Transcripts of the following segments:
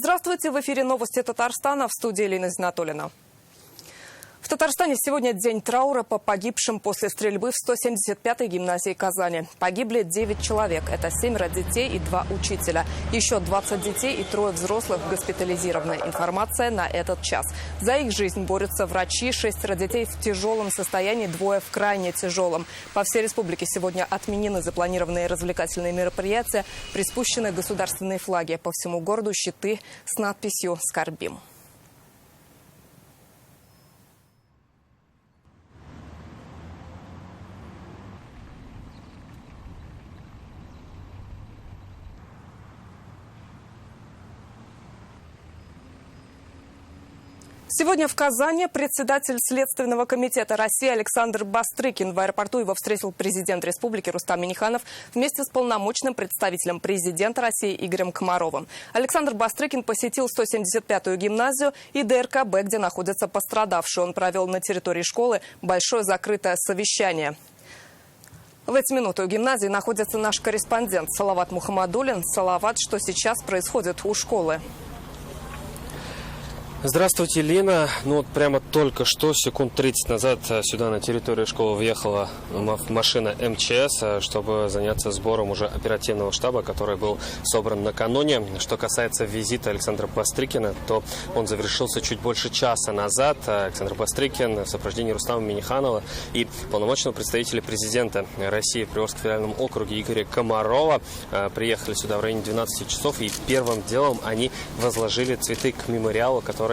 Здравствуйте, в эфире новости Татарстана, в студии Елена Знатолина. В Татарстане сегодня день траура по погибшим после стрельбы в 175-й гимназии Казани. Погибли 9 человек. Это 7 детей и 2 учителя. Еще 20 детей и 3 взрослых госпитализированы. Информация на этот час. За их жизнь борются врачи. 6 детей в тяжелом состоянии, 2 в крайне тяжелом. По всей республике сегодня отменены запланированные развлекательные мероприятия. Приспущены государственные флаги. По всему городу щиты с надписью «Скорбим». Сегодня в Казани председатель Следственного комитета России Александр Бастрыкин. В аэропорту его встретил президент республики Рустам Минниханов вместе с полномочным представителем президента России Игорем Комаровым. Александр Бастрыкин посетил 175-ю гимназию и ДРКБ, где находятся пострадавшие. Он провел на территории школы большое закрытое совещание. В эти минуты у гимназии находится наш корреспондент Салават Мухаммадулин. Салават, что сейчас происходит у школы? Здравствуйте, Лена. Ну вот прямо только что, секунд 30 назад, сюда на территорию школы въехала машина МЧС, чтобы заняться сбором уже оперативного штаба, который был собран накануне. Что касается визита Александра Бастрыкина, то он завершился чуть больше часа назад. Александр Бастрыкин в сопровождении Рустама Минниханова и полномочного представителя президента России в Приволжском федеральном округе Игоря Комарова приехали сюда в районе 12 часов. И первым делом они возложили цветы к мемориалу, который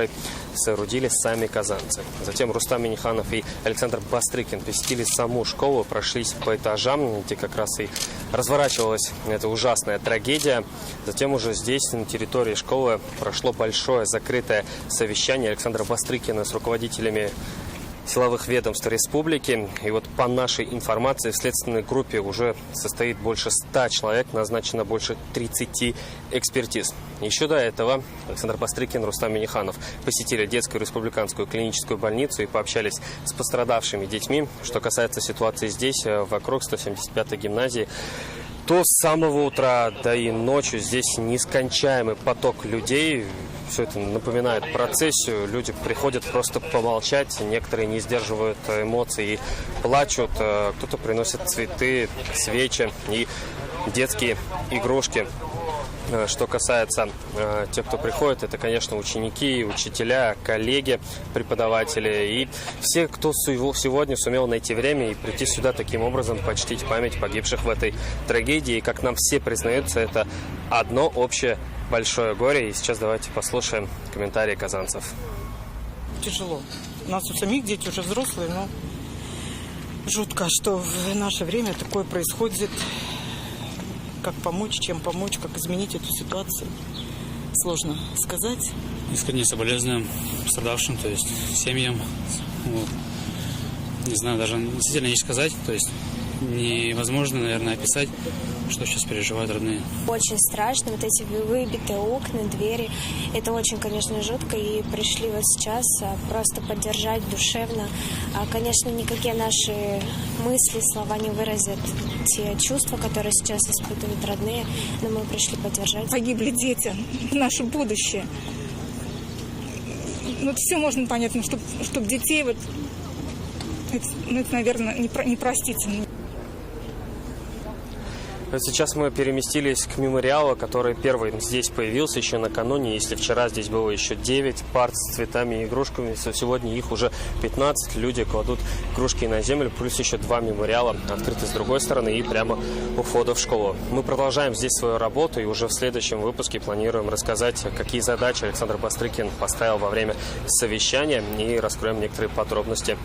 соорудили сами казанцы. Затем Рустам Минниханов и Александр Бастрыкин посетили саму школу, прошлись по этажам, где как раз и разворачивалась эта ужасная трагедия. Затем уже здесь, на территории школы, прошло большое закрытое совещание Александра Бастрыкина с руководителями силовых ведомств республики. И вот по нашей информации в следственной группе уже состоит больше 100 человек, назначено больше 30 экспертиз. Еще до этого Александр Бастрыкин и Рустам Минниханов посетили детскую республиканскую клиническую больницу и пообщались с пострадавшими детьми. Что касается ситуации здесь, вокруг 175-й гимназии, то с самого утра, да и ночью здесь нескончаемый поток людей. Все это напоминает процессию. Люди приходят просто помолчать. Некоторые не сдерживают эмоций и плачут. Кто-то приносит цветы, свечи и детские игрушки. Что касается тех, кто приходит, это, конечно, ученики, учителя, коллеги, преподаватели и все, кто сегодня сумел найти время и прийти сюда таким образом, почтить память погибших в этой трагедии. И, как нам все признаются, это одно общее большое горе. И сейчас давайте послушаем комментарии казанцев. Тяжело. У нас у самих дети уже взрослые, но жутко, что в наше время такое происходит. Как помочь, чем помочь, как изменить эту ситуацию, сложно сказать. Искренне соболезнуем пострадавшим, то есть семьям. Вот. Не знаю, даже действительно не сказать, то есть невозможно, наверное, описать, что сейчас переживают родные. Очень страшно, вот эти выбитые окна, двери. Это очень, конечно, жутко. И пришли вот сейчас просто поддержать душевно. Конечно, никакие наши мысли, слова не выразят те чувства, которые сейчас испытывают родные. Но мы пришли поддержать. Погибли дети, наше будущее. Вот все можно понять, но чтобы детей вот... Это, наверное, непростительно. Сейчас мы переместились к мемориалу, который первый здесь появился еще накануне. Если вчера здесь было еще 9 пар с цветами и игрушками, то сегодня их уже 15. Люди кладут игрушки на землю, плюс еще 2 мемориала открыты с другой стороны и прямо у входа в школу. Мы продолжаем здесь свою работу и уже в следующем выпуске планируем рассказать, какие задачи Александр Бастрыкин поставил во время совещания, и раскроем некоторые подробности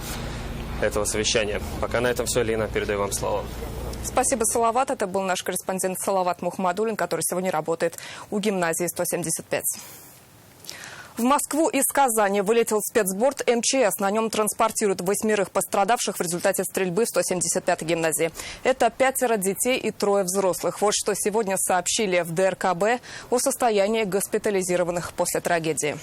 этого совещания. Пока на этом все. Лина, передаю вам слово. Спасибо, Салават. Это был наш корреспондент Салават Мухаммадулин, который сегодня работает у гимназии 175. В Москву из Казани вылетел спецборд МЧС. На нем транспортируют 8 пострадавших в результате стрельбы в 175-й гимназии. Это 5 детей и 3 взрослых. Вот что сегодня сообщили в ДРКБ о состоянии госпитализированных после трагедии.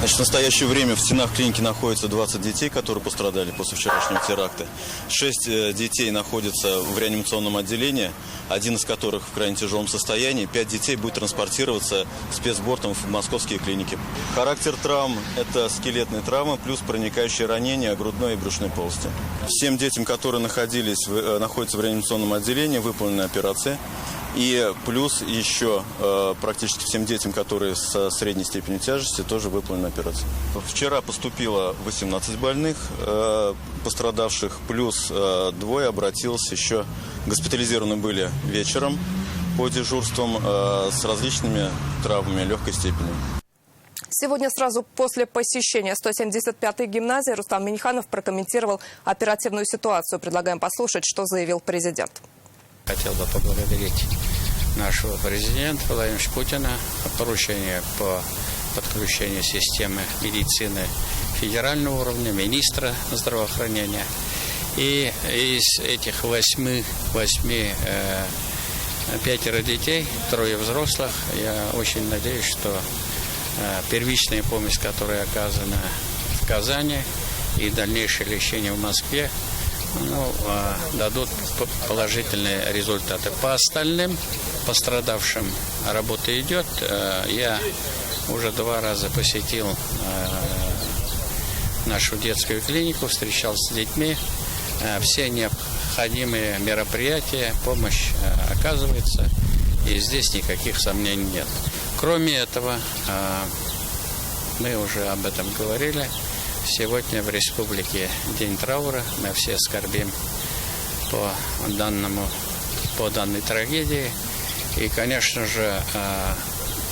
Значит, в настоящее время в стенах клиники находится 20 детей, которые пострадали после вчерашнего теракта. 6 детей находятся в реанимационном отделении, один из которых в крайне тяжелом состоянии. 5 детей будет транспортироваться спецбортом в московские клиники. Характер травм – это скелетные травмы плюс проникающие ранения грудной и брюшной полости. Всем детям, которые находятся в реанимационном отделении, выполнены операции. И плюс еще практически всем детям, которые со средней степенью тяжести, тоже выполнена операция. Вчера поступило 18 больных пострадавших, плюс 2 обратилось еще, госпитализированы были вечером по дежурствам с различными травмами легкой степени. Сегодня сразу после посещения 175-й гимназии Рустам Минниханов прокомментировал оперативную ситуацию. Предлагаем послушать, что заявил президент. Хотел бы поблагодарить нашего президента Владимира Путина о поручении по подключению системы медицины федерального уровня, министра здравоохранения. И из этих 5 детей, 3 взрослых, я очень надеюсь, что первичная помощь, которая оказана в Казани, и дальнейшее лечение в Москве, дадут положительные результаты. По остальным пострадавшим работа идет. Я уже 2 раза посетил нашу детскую клинику, встречался с детьми. Все необходимые мероприятия, помощь оказывается, и здесь никаких сомнений нет. Кроме этого, мы уже об этом говорили, сегодня в республике день траура. Мы все скорбим по данной трагедии. И, конечно же,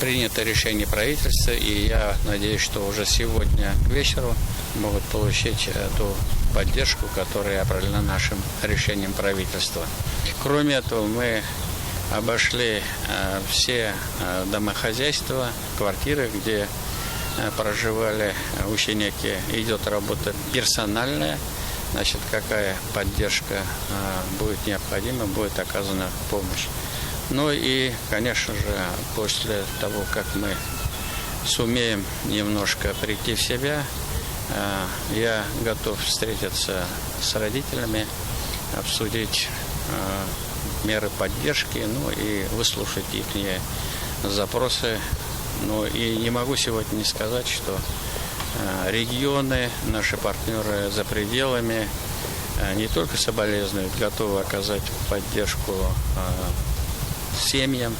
принято решение правительства. И я надеюсь, что уже сегодня к вечеру могут получить ту поддержку, которая определена нашим решением правительства. Кроме этого, мы обошли все домохозяйства, квартиры, где проживали ученики. Идет работа персональная. Значит, какая поддержка будет необходима, будет оказана помощь. Ну и, конечно же, после того, как мы сумеем немножко прийти в себя, я готов встретиться с родителями, обсудить меры поддержки, и выслушать их запросы. И не могу сегодня не сказать, что регионы, наши партнеры за пределами не только соболезнуют, готовы оказать поддержку семьям,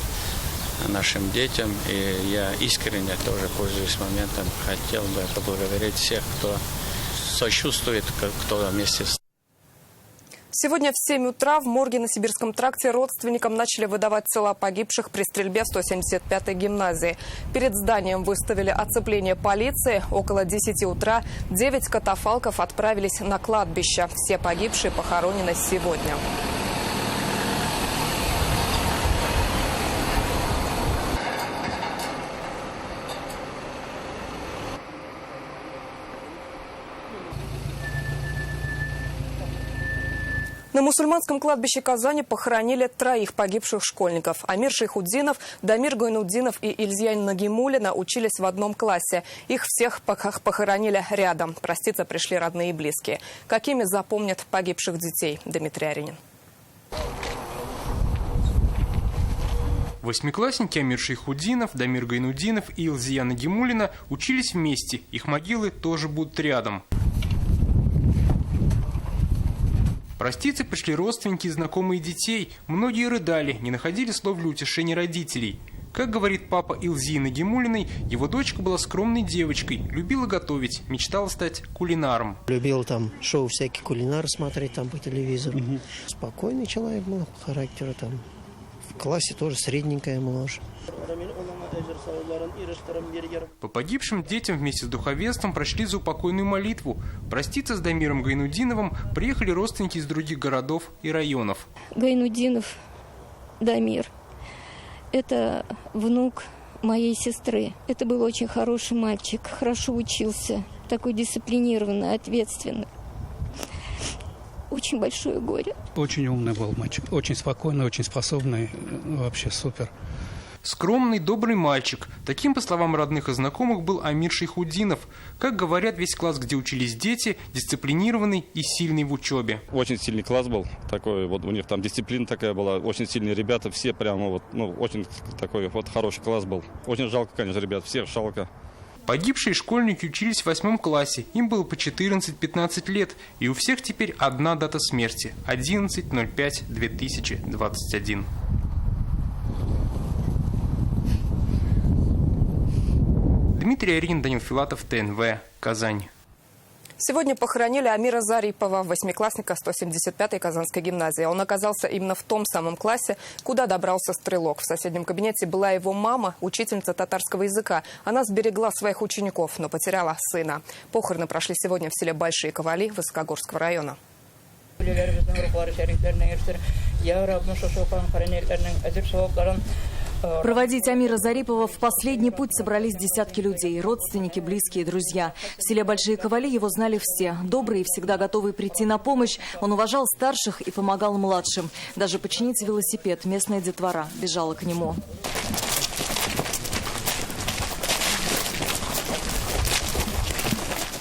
нашим детям. И я искренне тоже, пользуясь моментом, хотел бы поблагодарить всех, кто сочувствует, кто вместе с... Сегодня в 7 утра в морге на Сибирском тракте родственникам начали выдавать тела погибших при стрельбе в 175-й гимназии. Перед зданием выставили оцепление полиции. Около 10 утра 9 катафалков отправились на кладбище. Все погибшие похоронены сегодня. На мусульманском кладбище Казани похоронили 3 погибших школьников. Амир Шейхутдинов, Дамир Гайнутдинов и Ильзиян Нагимулина учились в одном классе. Их всех похоронили рядом. Проститься пришли родные и близкие. Какими запомнят погибших детей? Дмитрий Аринин. Восьмиклассники Амир Шейхутдинов, Дамир Гайнутдинов и Ильзиян Нагимулина учились вместе. Их могилы тоже будут рядом. Проститься пришли родственники и знакомые детей. Многие рыдали, не находили слов для утешения родителей. Как говорит папа Ильзии Нагимулиной, его дочка была скромной девочкой, любила готовить, мечтала стать кулинаром. Любил там шоу всякие кулинары смотреть там по телевизору. Спокойный человек был, характера там. В классе тоже средненькая молодежь. По погибшим детям вместе с духовенством прошли заупокойную молитву. Проститься с Дамиром Гайнутдиновым приехали родственники из других городов и районов. Гайнутдинов Дамир – это внук моей сестры. Это был очень хороший мальчик, хорошо учился, такой дисциплинированный, ответственный. Очень большое горе. Очень умный был мальчик, очень спокойный, очень способный, вообще супер. Скромный, добрый мальчик. Таким, по словам родных и знакомых, был Амир Шейхудинов. Как говорят, весь класс, где учились дети, дисциплинированный и сильный в учебе. Очень сильный класс был. Такой вот у них там дисциплина такая была. Очень сильные ребята, все прямо вот, очень такой вот хороший класс был. Очень жалко, конечно, ребят, всех жалко. Погибшие школьники учились в 8 классе, им было по 14-15 лет, и у всех теперь одна дата смерти – 11.05.2021. Дмитрий Арин, Данил Филатов, ТНВ, Казань. Сегодня похоронили Амира Зарипова, восьмиклассника 175-й Казанской гимназии. Он оказался именно в том самом классе, куда добрался стрелок. В соседнем кабинете была его мама, учительница татарского языка. Она сберегла своих учеников, но потеряла сына. Похороны прошли сегодня в селе Большие Ковали Высокогорского района. Проводить Амира Зарипова в последний путь собрались десятки людей, родственники, близкие, друзья. В селе Большие Ковали его знали все. Добрый и всегда готовый прийти на помощь. Он уважал старших и помогал младшим. Даже починить велосипед местная детвора бежала к нему.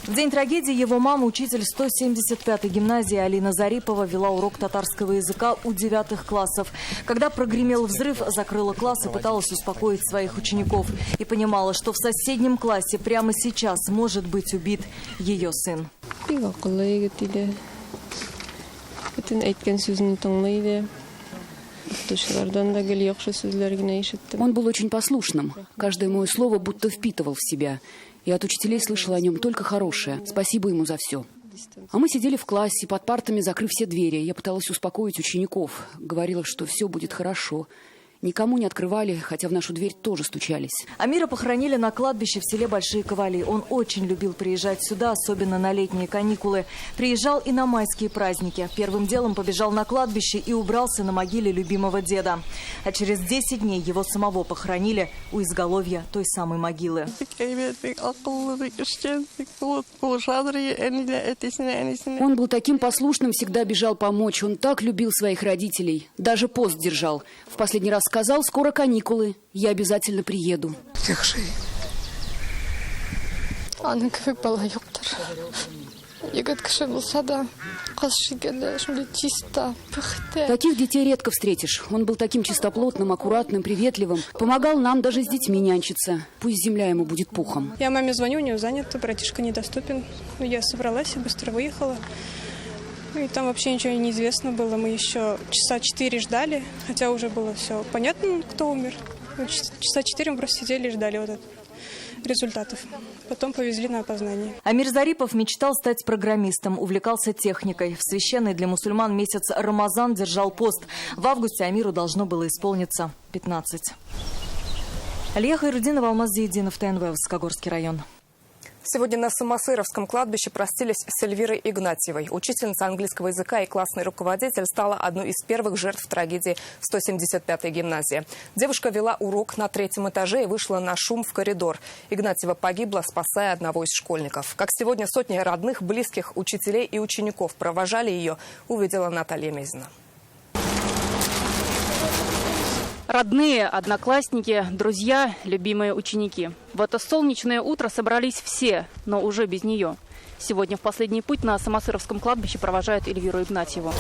В день трагедии его мама, учитель 175-й гимназии Алина Зарипова, вела урок татарского языка у 9 классов. Когда прогремел взрыв, закрыла класс и пыталась успокоить своих учеников. И понимала, что в соседнем классе прямо сейчас может быть убит ее сын. Он был очень послушным. Каждое мое слово будто впитывал в себя. И от учителей слышала о нем только хорошее. Спасибо ему за все. А мы сидели в классе, под партами, закрыв все двери. Я пыталась успокоить учеников. Говорила, что все будет хорошо. Никому не открывали, хотя в нашу дверь тоже стучались. Амира похоронили на кладбище в селе Большие Ковали. Он очень любил приезжать сюда, особенно на летние каникулы. Приезжал и на майские праздники. Первым делом побежал на кладбище и убрался на могиле любимого деда. А через 10 дней его самого похоронили у изголовья той самой могилы. Он был таким послушным, всегда бежал помочь. Он так любил своих родителей. Даже пост держал. В последний раз сказал: скоро каникулы, я обязательно приеду. Таких детей редко встретишь. Он был таким чистоплотным, аккуратным, приветливым. Помогал нам даже с детьми нянчиться. Пусть земля ему будет пухом. Я маме звоню, у нее занято, братишка недоступен. Я собралась и быстро выехала. И там вообще ничего не известно было. Мы еще часа 4 ждали, хотя уже было все понятно, кто умер. Часа 4 мы просто сидели и ждали результатов. Потом повезли на опознание. Амир Зарипов мечтал стать программистом, увлекался техникой. В священный для мусульман месяц Рамазан держал пост. В августе Амиру должно было исполниться 15. Алия Хайрудинова, Алмаз Зиединов, ТНВ, Высокогорский район. Сегодня на Самосыровском кладбище простились с Эльвирой Игнатьевой. Учительница английского языка и классный руководитель стала одной из первых жертв трагедии в 175-й гимназии. Девушка вела урок на 3-м этаже и вышла на шум в коридор. Игнатьева погибла, спасая одного из школьников. Как сегодня сотни родных, близких, учителей и учеников провожали ее, увидела Наталья Мезина. Родные, одноклассники, друзья, любимые ученики. В это солнечное утро собрались все, но уже без нее. Сегодня в последний путь на Самосыровском кладбище провожают Эльвиру Игнатьеву.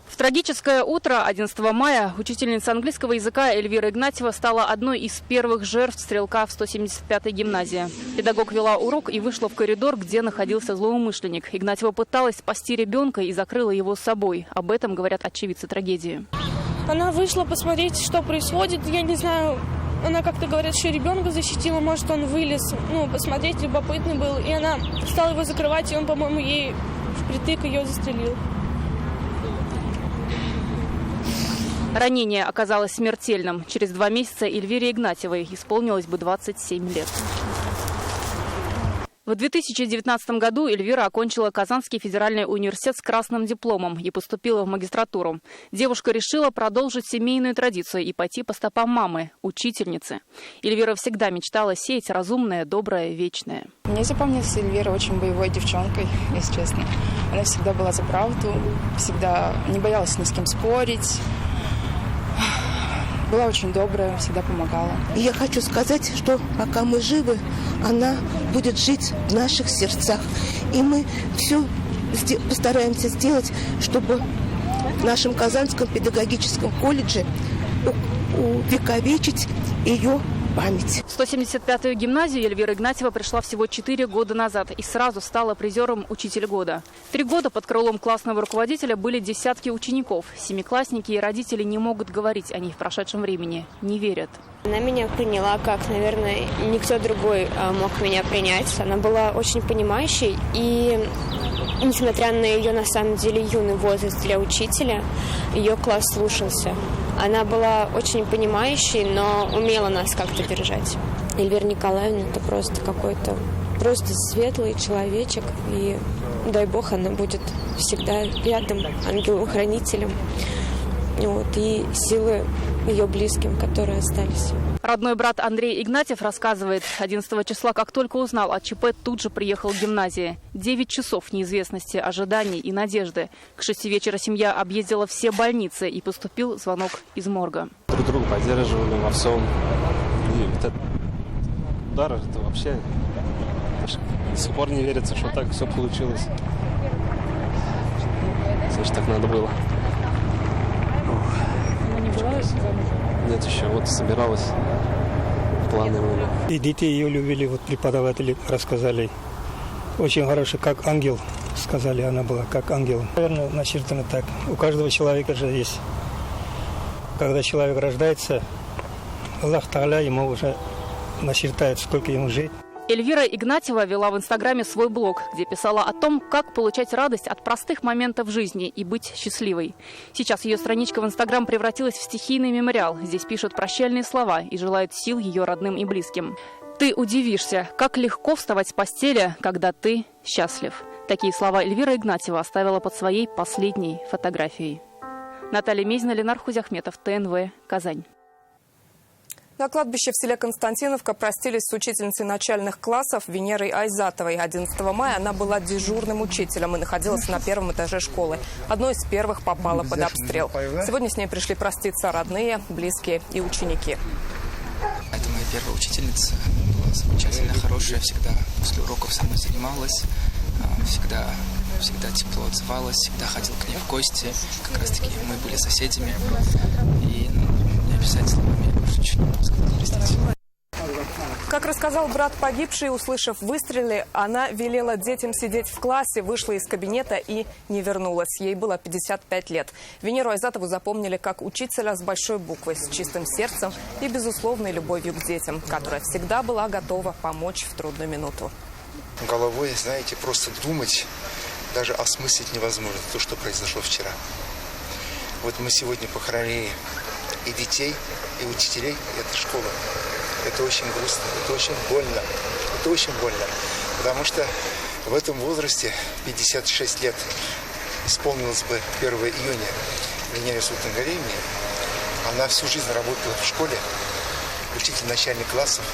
В трагическое утро 11 мая учительница английского языка Эльвира Игнатьева стала одной из первых жертв стрелка в 175-й гимназии. Педагог вела урок и вышла в коридор, где находился злоумышленник. Игнатьева пыталась спасти ребенка и закрыла его с собой. Об этом говорят очевидцы трагедии. Она вышла посмотреть, что происходит. Я не знаю, она как-то, говорят, еще ребенка защитила, может, он вылез. Посмотреть любопытный был. И она стала его закрывать, и он, по-моему, ей впритык ее застрелил. Ранение оказалось смертельным. Через 2 месяца Эльвире Игнатьевой исполнилось бы 27 лет. В 2019 году Эльвира окончила Казанский федеральный университет с красным дипломом и поступила в магистратуру. Девушка решила продолжить семейную традицию и пойти по стопам мамы, учительницы. Эльвира всегда мечтала сеять разумное, доброе, вечное. Мне запомнилась Эльвира очень боевой девчонкой, если честно. Она всегда была за правду, всегда не боялась ни с кем спорить. была очень добрая, всегда помогала. И я хочу сказать, что пока мы живы, она будет жить в наших сердцах. И мы все постараемся сделать, чтобы в нашем Казанском педагогическом колледже увековечить ее память. В 175-ю гимназию Эльвира Игнатьева пришла всего 4 года назад и сразу стала призером «Учитель года». 3 года под крылом классного руководителя были десятки учеников. Семиклассники и родители не могут говорить о ней в прошедшем времени, не верят. Она меня приняла, как, наверное, никто другой мог меня принять. Она была очень понимающей, и несмотря на ее, на самом деле, юный возраст для учителя, ее класс слушался. Она была очень понимающей, но умела нас как-то держать. Эльвира Николаевна – это просто какой-то светлый человечек, и дай бог она будет всегда рядом, ангелом-хранителем. И силы ее близким, которые остались. Родной брат Андрей Игнатьев рассказывает, 11 числа, как только узнал о ЧП, тут же приехал в гимназию. 9 часов неизвестности, ожиданий и надежды. К 6 вечера семья объездила все больницы, и поступил звонок из морга. Друг друга поддерживали во всем. И вот этот удар, это вообще до сих пор не верится, что так все получилось. Значит, так надо было. Нет, еще вот собиралась, планы были. И дети ее любили, вот преподаватели рассказали. Очень хороший, как ангел, сказали, она была как ангел. Наверное, начертано так. У каждого человека же есть. Когда человек рождается, Аллах Тааля ему уже начертает, сколько ему жить. Эльвира Игнатьева вела в Инстаграме свой блог, где писала о том, как получать радость от простых моментов жизни и быть счастливой. Сейчас ее страничка в Инстаграм превратилась в стихийный мемориал. Здесь пишут прощальные слова и желают сил ее родным и близким. «Ты удивишься, как легко вставать с постели, когда ты счастлив». Такие слова Эльвира Игнатьева оставила под своей последней фотографией. Наталья Мезина, Ленар Хузяхметов, ТНВ, Казань. На кладбище в селе Константиновка простились с учительницей начальных классов Венерой Айзатовой. 11 мая она была дежурным учителем и находилась на первом этаже школы. Одной из первых попала под обстрел. Сегодня с ней пришли проститься родные, близкие и ученики. Это моя первая учительница. Была замечательно хорошая, всегда после уроков со мной занималась, всегда тепло отзывалась, всегда ходил к ней в гости. Как раз таки мы были соседями. И не описать словами, я больше ничего не могу сказать. Простите. Как рассказал брат погибшей, услышав выстрелы, она велела детям сидеть в классе, вышла из кабинета и не вернулась. Ей было 55 лет. Венеру Айзатову запомнили как учителя с большой буквы, с чистым сердцем и безусловной любовью к детям, которая всегда была готова помочь в трудную минуту. Головой, знаете, просто думать, даже осмыслить невозможно то, что произошло вчера. Вот мы сегодня похоронили и детей, и учителей этой школы. Это очень грустно, это очень больно. Это очень больно, потому что в этом возрасте, 56 лет, исполнилось бы 1 июня Венере Султангалиевне. Она всю жизнь работала в школе, учитель начальных классов,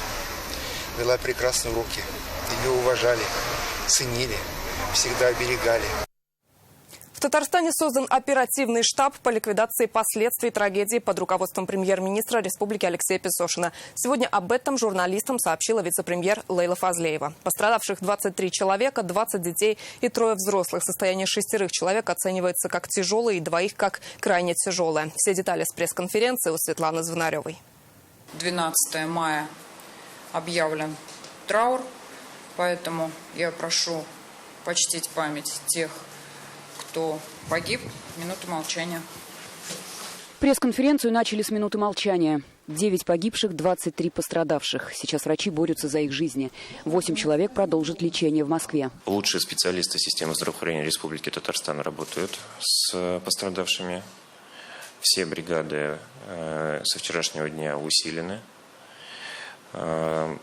вела прекрасные уроки. Ее уважали, ценили, всегда оберегали. В Татарстане создан оперативный штаб по ликвидации последствий трагедии под руководством премьер-министра республики Алексея Песошина. Сегодня об этом журналистам сообщила вице-премьер Лейла Фазлеева. Пострадавших 23 человека, 20 детей и 3 взрослых. Состояние 6 человек оценивается как тяжелое и 2 как крайне тяжелое. Все детали с пресс-конференции у Светланы Звонаревой. 12 мая объявлен траур, поэтому я прошу почтить память тех, кто погиб. Минуту молчания. Пресс-конференцию начали с минуты молчания. 9 погибших, 23 пострадавших. Сейчас врачи борются за их жизни. 8 человек продолжат лечение в Москве. Лучшие специалисты системы здравоохранения Республики Татарстан работают с пострадавшими. Все бригады со вчерашнего дня усилены.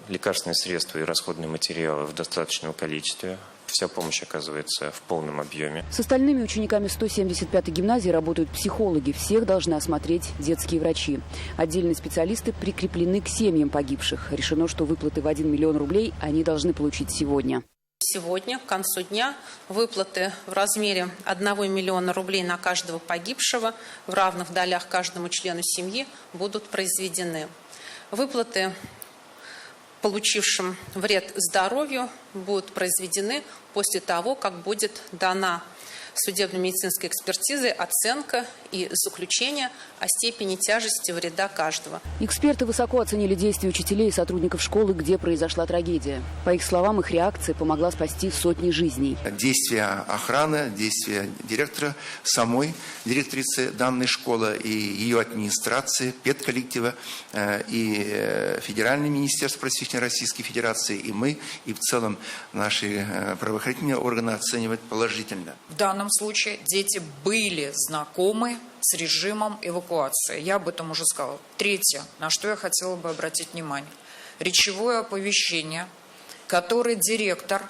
Лекарственные средства и расходные материалы в достаточном количестве. Вся помощь оказывается в полном объеме. С остальными учениками 175-й гимназии работают психологи. Всех должны осмотреть детские врачи. Отдельные специалисты прикреплены к семьям погибших. Решено, что выплаты в 1 миллион рублей они должны получить сегодня. сегодня, к концу дня, выплаты в размере 1 миллиона рублей на каждого погибшего в равных долях каждому члену семьи будут произведены. Выплаты получившим вред здоровью будут произведены после того, как будет дана судебно-медицинской экспертизы оценка и заключение о степени тяжести вреда каждого. Эксперты высоко оценили действия учителей и сотрудников школы, где произошла трагедия. По их словам, их реакция помогла спасти сотни жизней. Действия охраны, действия директора, самой директрицы данной школы и ее администрации, педколлектива и Федеральное министерство просвещения Российской Федерации, и мы, и в целом наши правоохранительные органы оценивают положительно. В данном случае дети были знакомы с режимом эвакуации. Я об этом уже сказала. Третье, на что я хотела бы обратить внимание. Речевое оповещение, которое директор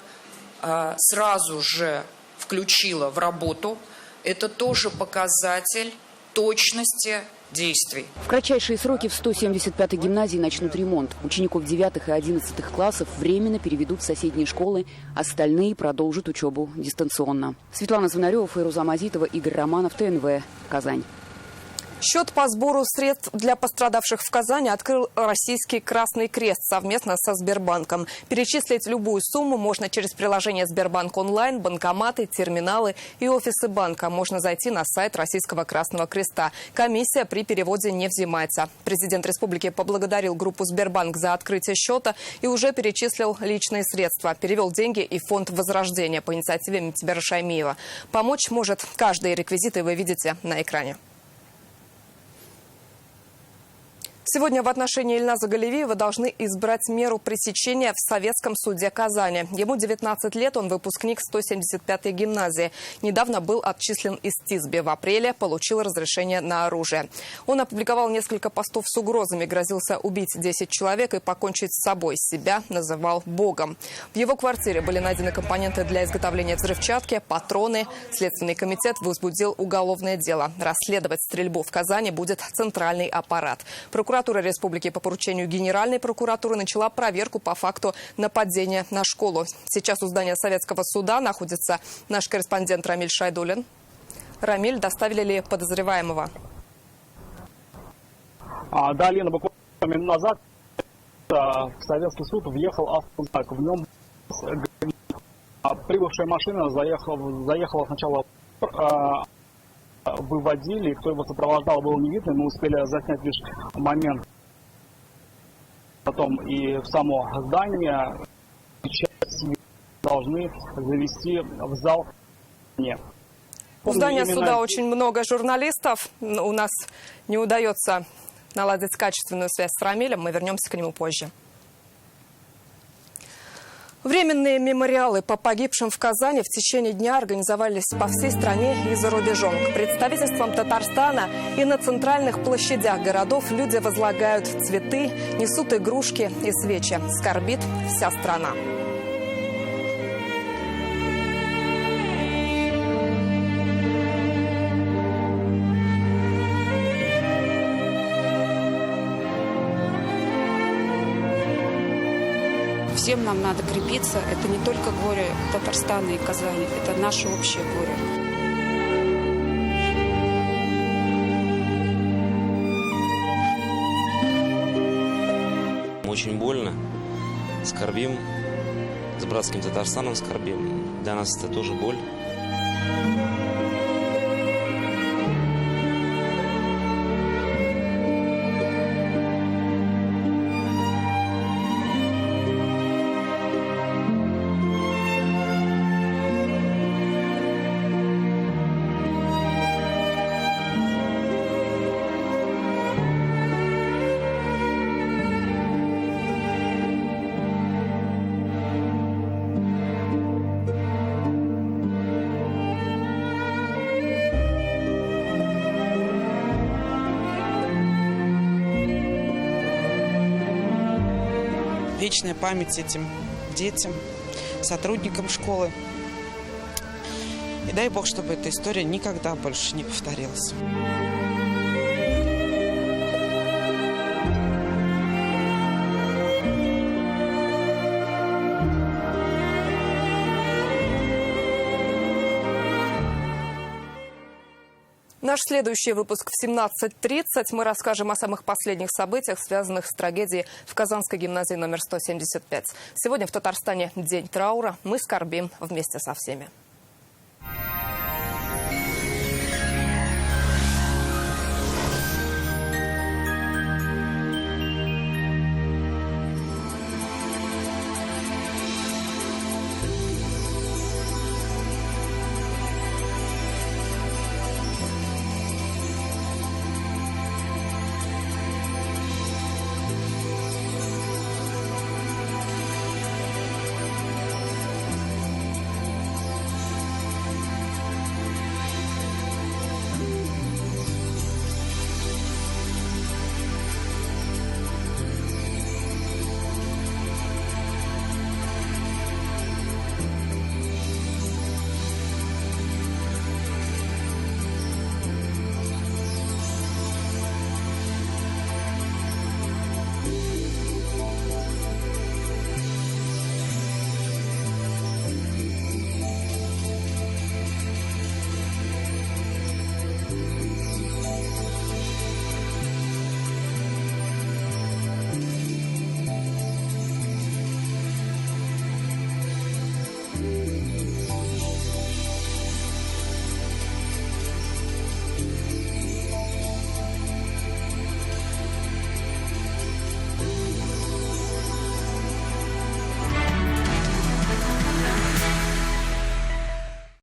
сразу же включила в работу, это тоже показатель точности действий. В кратчайшие сроки в 175-й гимназии начнут ремонт. Учеников 9 и 11 классов временно переведут в соседние школы, остальные продолжат учебу дистанционно. Светлана Звонарева, Фейруза Мазитова, Игорь Романов, ТНВ, Казань. Счет по сбору средств для пострадавших в Казани открыл Российский Красный Крест совместно со Сбербанком. Перечислить любую сумму можно через приложение Сбербанк онлайн, банкоматы, терминалы и офисы банка. Можно зайти на сайт Российского Красного Креста. Комиссия при переводе не взимается. Президент республики поблагодарил группу Сбербанк за открытие счета и уже перечислил личные средства. Перевел деньги и фонд Возрождения по инициативе Митибера Шаймиева. Помочь может каждый. Реквизиты вы видите на экране. Сегодня в отношении Ильназа Галевиева должны избрать меру пресечения в Советском суде Казани. Ему 19 лет, он выпускник 175-й гимназии. Недавно был отчислен из ТИСБе. В апреле получил разрешение на оружие. Он опубликовал несколько постов с угрозами, грозился убить 10 человек и покончить с собой. Себя называл богом. В его квартире были найдены компоненты для изготовления взрывчатки, патроны. Следственный комитет возбудил уголовное дело. Расследовать стрельбу в Казани будет центральный аппарат. Прокуратура республики по поручению Генеральной прокуратуры начала проверку по факту нападения на школу. Сейчас у здания Советского суда находится наш корреспондент Рамиль Шайдуллин. Рамиль, доставили ли подозреваемого? Да, Лена, буквально минуту назад в Советский суд въехал автознак. В нем прибывшая машина заехала сначала, выводили, кто его сопровождал, было не видно, мы успели заснять лишь момент. Потом и в само здание должны завести в зал. У здания суда очень много журналистов. У нас не удается наладить качественную связь с Рамилем. Мы вернемся к нему позже. Временные мемориалы по погибшим в Казани в течение дня организовались по всей стране и за рубежом. К представительствам Татарстана и на центральных площадях городов люди возлагают цветы, несут игрушки и свечи. Скорбит вся страна. Всем нам надо крепиться. Это не только горе Татарстана и Казани, это наше общее горе. Очень больно. Скорбим. С братским Татарстаном скорбим. Для нас это тоже боль. Вечная память этим детям, сотрудникам школы. И дай Бог, чтобы эта история никогда больше не повторилась. Наш следующий выпуск в 17:30. Мы расскажем о самых последних событиях, связанных с трагедией в Казанской гимназии номер 175. Сегодня в Татарстане день траура. Мы скорбим вместе со всеми.